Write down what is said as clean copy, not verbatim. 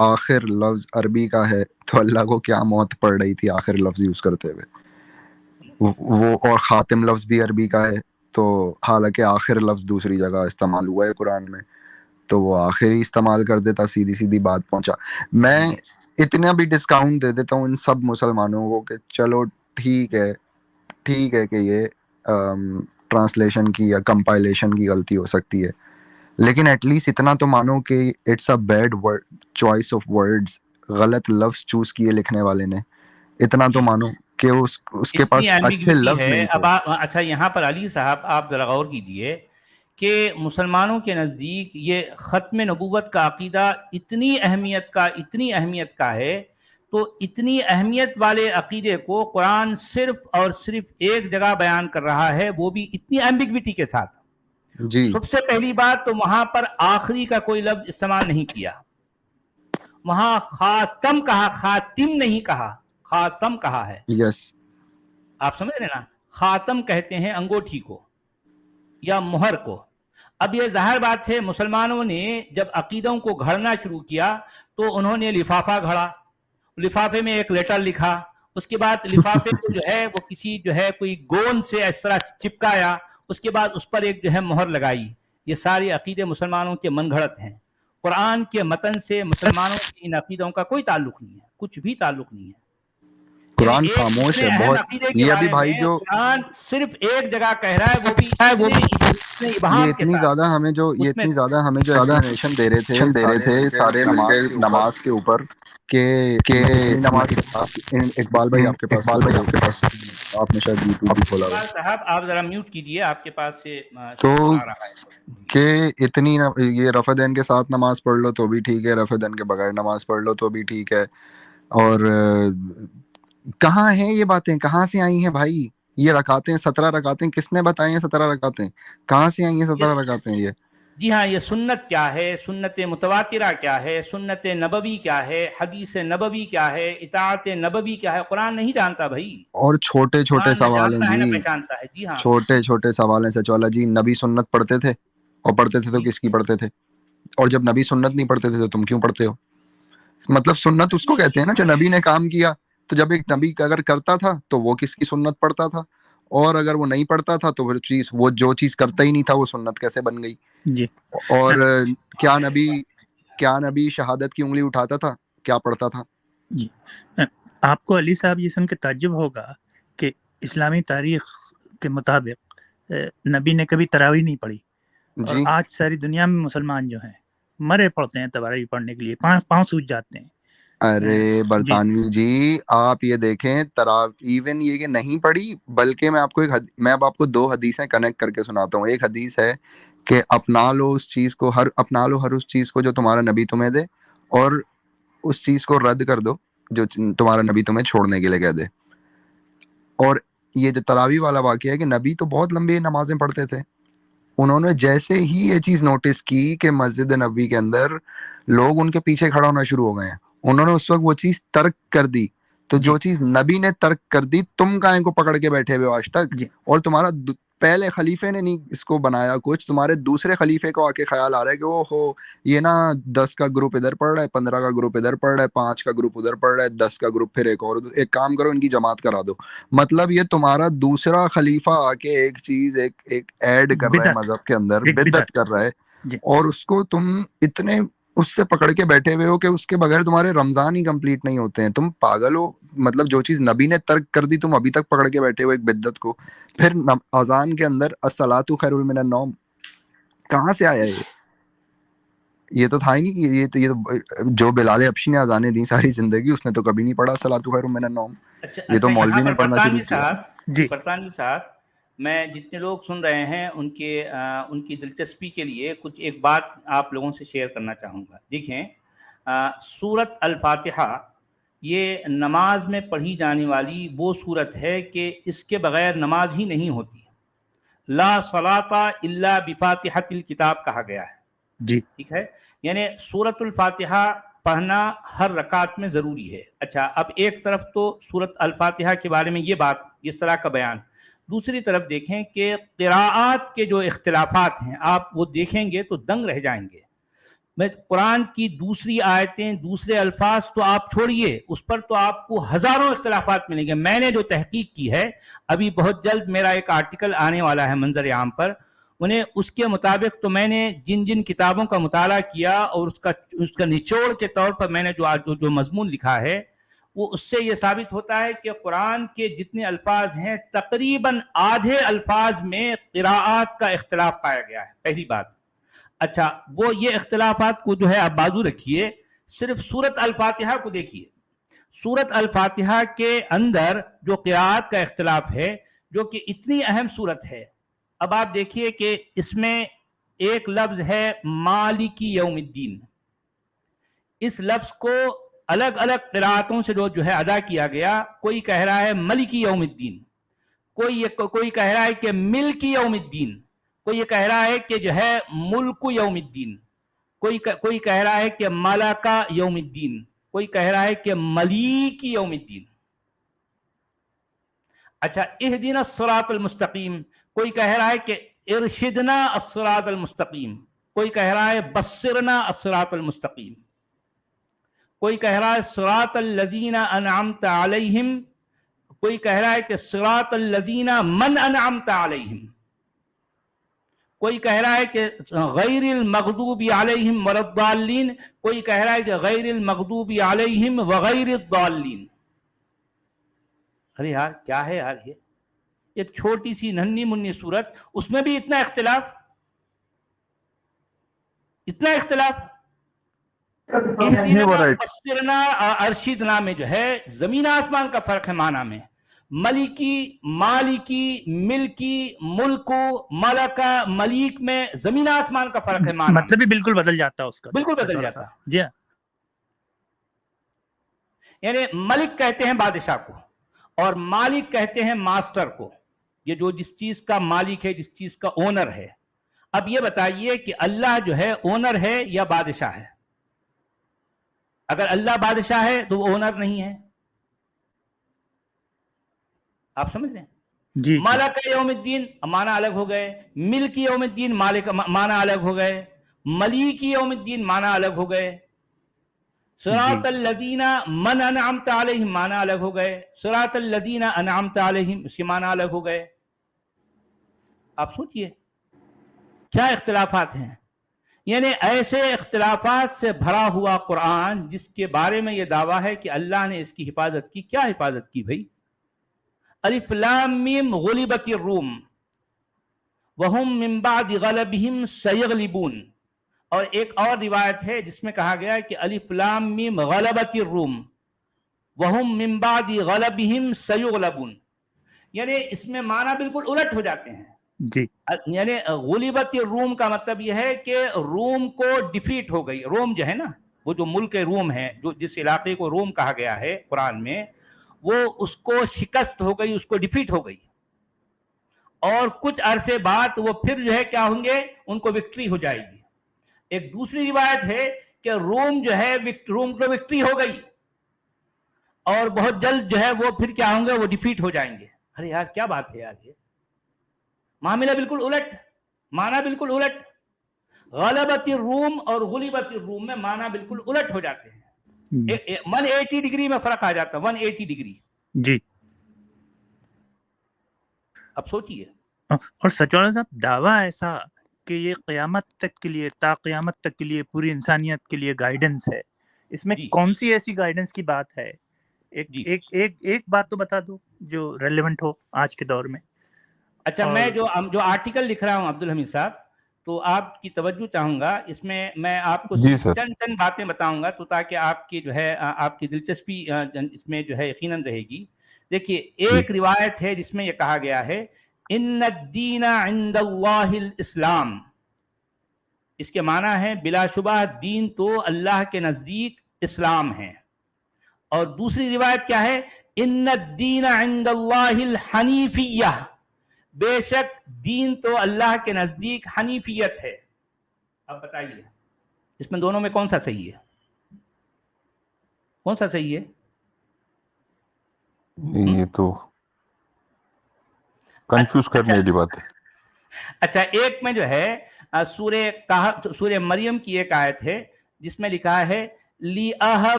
آخر لفظ عربی کا ہے تو اللہ کو کیا موت پڑ رہی تھی آخر لفظ یوز کرتے ہوئے. وہ اور خاتم لفظ بھی عربی کا ہے تو حالانکہ آخر لفظ دوسری جگہ استعمال ہوا ہے قرآن میں, تو وہ آخر ہی استعمال کر دیتا, سیدھی سیدھی بات پہنچا. میں اتنا بھی ڈسکاؤنٹ دے دیتا ہوں ان سب مسلمانوں کو کہ چلو ٹھیک ہے کہ یہ ٹرانسلیشن کی یا کمپائلیشن کی غلطی ہو سکتی ہے, لیکن ایٹ لیسٹ اتنا تو مانو کہ it's a bad choice of words, غلط لفظ چوز کیے لکھنے والے نے, اتنا تو مانو کہ اس کے پاس اچھے لفظ نہیں تھے. اب اچھا یہاں پر علی صاحب آپ ذرا غور کیجئے کہ مسلمانوں کے نزدیک یہ ختم نبوت کا عقیدہ اتنی اہمیت کا ہے, تو اتنی اہمیت والے عقیدے کو قرآن صرف اور صرف ایک جگہ بیان کر رہا ہے, وہ بھی اتنی ایمبیگوٹی کے ساتھ. جی سب سے پہلی بات تو وہاں پر آخری کا کوئی لفظ استعمال نہیں کیا, وہاں خاتم کہا, خاتم نہیں کہا, خاتم کہا ہے. یس آپ سمجھ رہے نا, خاتم کہتے ہیں انگوٹھی کو یا مہر کو. اب یہ ظاہر بات ہے مسلمانوں نے جب عقیدوں کو گھڑنا شروع کیا تو انہوں نے لفافہ گھڑا, لفافے میں ایک لیٹر لکھا, اس کے بعد لفافے کو جو ہے وہ کسی جو ہے کوئی گوند سے اس طرح چپکایا, اس کے بعد اس پر ایک جو ہے مہر لگائی. یہ سارے عقیدے مسلمانوں کے من گھڑت ہیں. قرآن کے متن سے مسلمانوں کے ان عقیدوں کا کوئی تعلق نہیں ہے, کچھ بھی تعلق نہیں ہے. قرآن خاموش ہے اہم بہت. عقیدے کے یہ ابھی بارے بھائی میں جو قرآن صرف ایک جگہ کہہ رہا ہے, وہ بھی اتنے یہ ابہام کے اتنی ساتھ. زیادہ ہمیں جو اس میں ایکسپلینیشن دے رہے تھے سارے مل کے نماز کے اوپر کہ اتنی نماز کے بعد اقبال بھائی آپ کے پاس آپ نے شاید یوٹیوب بھی کھولا ہوا ہے, صاحب آپ ذرا میوٹ کیجئے, آپ کے پاس سے تو آ رہا ہے کہ اتنی یہ رفع دین کے ساتھ نماز پڑھ لو تو بھی ٹھیک ہے, رفع دین کے بغیر نماز پڑھ لو تو بھی ٹھیک ہے. اور کہاں ہیں یہ باتیں, کہاں سے آئی ہیں بھائی؟ یہ رکعتیں 17 رکعتیں کس نے بتائی ہیں؟ 17 رکعتیں کہاں سے آئی ہیں 17 رکعتیں؟ یہ جی ہاں, یہ سنت کیا ہے, سنت متواترہ کیا ہے, سنت نبوی کیا ہے, حدیث نبوی کیا ہے, اطاعت نبوی کیا ہے, قرآن نہیں جانتا بھائی. اور چھوٹے چھوٹے قرآن نہ سوال ہیں جانتا ہے نہ جی, پہچانتا ہے. جی ہاں, چھوٹے چھوٹے سوال ہیں. سچوالا جی نبی سنت پڑھتے تھے, اور پڑھتے تھے تو کس کی پڑھتے تھے؟ اور جب نبی سنت نہیں پڑھتے تھے تو تم کیوں پڑھتے ہو؟ مطلب سنت اس کو کہتے ہیں نا جو نبی نے کام کیا. تو جب ایک نبی اگر کرتا تھا تو وہ کس کی سنت پڑھتا تھا, اور اگر وہ نہیں پڑھتا تھا تو پھر وہ جو چیز کرتا ہی نہیں تھا وہ سنت کیسے بن گئی؟ جی اور کیا نبی شہادت کی انگلی اٹھاتا تھا؟ کیا پڑھتا تھا؟ جی آپ کو علی صاحب یہ سن کے تعجب ہوگا کہ اسلامی تاریخ کے مطابق نبی نے کبھی تراویح نہیں پڑھی, اور جی آج ساری دنیا میں مسلمان جو ہیں مرے پڑتے ہیں تراویح پڑھنے کے لیے, پاؤں سوج جاتے ہیں. ارے برطانوی جی آپ یہ دیکھیں, ایون یہ کہ نہیں پڑھی, بلکہ میں اب آپ کو 2 حدیثیں کنیکٹ کر کے سناتا ہوں. ایک حدیث ہے کہ اپنا لو اس چیز کو, ہر اس چیز کو جو تمہارا نبی تمہیں دے, اور اس چیز کو رد کر دو جو تمہارا نبی تمہیں چھوڑنے کے لیے کہہ دے. اور یہ جو تراویح والا واقعہ ہے کہ نبی تو بہت لمبی نمازیں پڑھتے تھے, انہوں نے جیسے ہی یہ چیز نوٹس کی کہ مسجد نبوی کے اندر لوگ ان کے پیچھے کھڑا ہونا شروع ہو گئے ہیں, انہوں نے اس وقت وہ چیز ترک کر دی. تو جو چیز نبی نے ترک کر دی تم کائیں کو پکڑ کے بیٹھے ہوئے آج تک؟ جی اور تمہارا پہلے خلیفے نے نہیں اس کو بنایا کچھ, تمہارے دوسرے خلیفے کو آ کے خیال آ رہا ہے کہ وہ ہو یہ نا 10 کا گروپ ادھر پڑھ رہا ہے, 15 کا گروپ ادھر پڑھ رہا ہے, 5 کا گروپ ادھر پڑھ رہا ہے, 10 کا گروپ پھر ایک کام کرو ان کی جماعت کرا دو. مطلب یہ تمہارا دوسرا خلیفہ آ کے ایک چیز ایک ایڈ کر رہا ہے مذہب کے اندر, بدعت کر رہا ہے, اور اس کو تم اتنے اس سے پکڑ کے بیٹھے ہوئے ہو کہ اس کے بغیر تمہارے رمضان ہی کمپلیٹ نہیں ہوتے ہیں. تم پاگل ہو. مطلب جو چیز نبی نے ترک کر دی تم ابھی تک پکڑ کے بیٹھے ہو ایک بدعت کو. پھر اذان کے اندر الصلاۃ خیر من النوم کہاں سے آیا یہ تو تھا ہی نہیں کہ یہ تو جو بلال حبشی نے اذانیں دی ساری زندگی, اس نے تو کبھی نہیں پڑھا الصلاۃ خیر من النوم. یہ تو مولوی نے پڑھنا شروع کیا. برطانوی صاحب, میں جتنے لوگ سن رہے ہیں ان کی دلچسپی کے لیے کچھ ایک بات آپ لوگوں سے شیئر کرنا چاہوں گا. دیکھیں, سورت الفاتحہ یہ نماز میں پڑھی جانے والی وہ سورت ہے کہ اس کے بغیر نماز ہی نہیں ہوتی. لا صلاۃ الا بفاتحۃ الکتاب کہا گیا ہے. جی ٹھیک ہے, یعنی سورت الفاتحہ پڑھنا ہر رکعت میں ضروری ہے. اچھا, اب ایک طرف تو سورت الفاتحہ کے بارے میں یہ بات, اس طرح کا بیان, دوسری طرف دیکھیں کہ قراءات کے جو اختلافات ہیں آپ وہ دیکھیں گے تو دنگ رہ جائیں گے. میں قرآن کی دوسری آیتیں دوسرے الفاظ تو آپ چھوڑیے، اس پر تو آپ کو ہزاروں اختلافات ملیں گے. میں نے جو تحقیق کی ہے، ابھی بہت جلد میرا ایک آرٹیکل آنے والا ہے منظر عام پر، انہیں اس کے مطابق تو میں نے جن کتابوں کا مطالعہ کیا اور اس کا نچوڑ کے طور پر میں نے جو مضمون لکھا ہے، وہ اس سے یہ ثابت ہوتا ہے کہ قرآن کے جتنے الفاظ ہیں تقریباً آدھے الفاظ میں قراءات کا اختلاف پایا گیا ہے. پہلی بات. اچھا، وہ یہ اختلافات کو جو ہے آپ بازو رکھیے، صرف سورت الفاتحہ کو دیکھیے. سورت الفاتحہ کے اندر جو قراءات کا اختلاف ہے، جو کہ اتنی اہم سورت ہے، اب آپ دیکھیے کہ اس میں ایک لفظ ہے مالکی یوم الدین. اس لفظ کو الگ الگ قراءتوں سے جو ہے ادا کیا گیا. کوئی کہہ رہا ہے ملکی یوم الدین، کوئی کہہ رہا ہے کہ ملکی یوم الدین، کوئی یہ کہہ رہا ہے کہ جو ہے ملک یوم الدین، کوئی کہہ رہا ہے کہ ملکہ یوم الدین، کوئی کہہ رہا ہے کہ ملیک یوم الدین. اچھا، اہدنا الصراط المستقیم، کوئی کہہ رہا ہے کہ ارشدنا الصراط المستقیم، کوئی کہہ رہا ہے بصرنا الصراط المستقیم، کوئی کہہ رہا ہے صراط الذین انعمت علیہم، کوئی کہہ رہا ہے کہ صراط الذین من انعمت علیہم، کوئی کہہ رہا ہے کہ غیر المغضوب علیہم ولا الضالین، کوئی کہہ رہا ہے کہ غیر المغضوب علیہم وغیر الضالین. ارے یار کیا ہے یار، یہ ایک چھوٹی سی ننھی منی صورت، اس میں بھی اتنا اختلاف. بصرنا ارشدنا میں جو ہے زمین آسمان کا فرق ہے معنی میں. ملکی، مالکی، ملکی، ملکو، ملکہ، ملیک میں زمین آسمان کا فرق ہے معنی. مطلب بھی بالکل بدل جاتا اس کا، بالکل بدل جاتا. جی ہاں. یعنی ملک کہتے ہیں بادشاہ کو، اور مالک کہتے ہیں ماسٹر کو، یہ جو جس چیز کا مالک ہے، جس چیز کا اونر ہے. اب یہ بتائیے کہ اللہ جو ہے اونر ہے یا بادشاہ ہے؟ اگر اللہ بادشاہ ہے تو وہ اونر نہیں ہے. آپ سمجھ رہے ہیں؟ جی. مالک یوم الدین معنی الگ ہو گئے، ملک یوم الدین مالک معنی الگ ہو گئے، ملیک یوم الدین معنی الگ ہو گئے، صراط الذین من انعمت علیہم معنی الگ ہو گئے، صراط الذین انعمت علیہم اس کے معنی الگ ہو گئے. آپ سوچئے کیا اختلافات ہیں. یعنی ایسے اختلافات سے بھرا ہوا قرآن جس کے بارے میں یہ دعویٰ ہے کہ اللہ نے اس کی حفاظت کی. کیا حفاظت کی بھائی؟ الف لام میم غلبت الروم وہم من بعد غلبہم سیغلبون. اور ایک اور روایت ہے جس میں کہا گیا ہے کہ الف لام میم غلبت الروم وہم من بعد غلبہم سیغلبون. یعنی اس میں معنی بالکل الٹ ہو جاتے ہیں. جی. یعنی غلبت روم کا مطلب یہ ہے کہ روم کو ڈیفیٹ ہو گئی. روم جو ہے نا، وہ جو ملک روم ہے، جو جس علاقے کو روم کہا گیا ہے قرآن میں، وہ اس کو شکست ہو گئی، اس کو ڈیفیٹ ہو گئی. اور کچھ عرصے بعد وہ پھر جو ہے کیا ہوں گے، ان کو وکٹری ہو جائے گی. ایک دوسری روایت ہے کہ روم جو ہے روم کو وکٹری ہو گئی اور بہت جلد جو ہے وہ پھر کیا ہوں گے، وہ ڈیفیٹ ہو جائیں گے. ارے یار کیا بات ہے یار، یہ معاملہ بالکل الٹ، معنی بالکل الٹ. غلبت الروم اور غلبت الروم میں معنی بالکل الٹ ہو جاتے ہیں. 180 ڈگری میں فرق آ جاتا ہے، 180 ڈگری. جی. اب سوچئے. اور سچوالہ صاحب دعویٰ ایسا کہ یہ قیامت تک کے لیے، تا قیامت تک کے لیے پوری انسانیت کے لیے گائیڈنس ہے، اس میں کون سی ایسی گائیڈنس کی بات ہے؟ ایک بات تو بتا دو جو ریلیونٹ ہو آج کے دور میں. اچھا، میں جو آرٹیکل لکھ رہا ہوں عبدالحمید صاحب، تو آپ کی توجہ چاہوں گا اس میں آپ کو چند باتیں بتاؤں گا، تو تاکہ آپ کی جو ہے آپ کی دلچسپی اس میں جو ہے یقیناً رہے گی. دیکھیے، ایک روایت ہے جس میں یہ کہا گیا ہے ان الدین عند اللہ الاسلام. اس کے معنی ہے بلا شبہ دین تو اللہ کے نزدیک اسلام ہے. اور دوسری روایت کیا ہے؟ ان الدین عند اللہ الحنیفیہ، بے شک دین تو اللہ کے نزدیک حنیفیت ہے. اب بتائیے اس میں دونوں میں کون سا صحیح ہے؟ کون سا صحیح ہے؟ یہ تو کنفیوز کرنے والی بات ہے. اچھا، ایک میں جو ہے سورہ مریم کی ایک آیت ہے جس میں لکھا ہے لی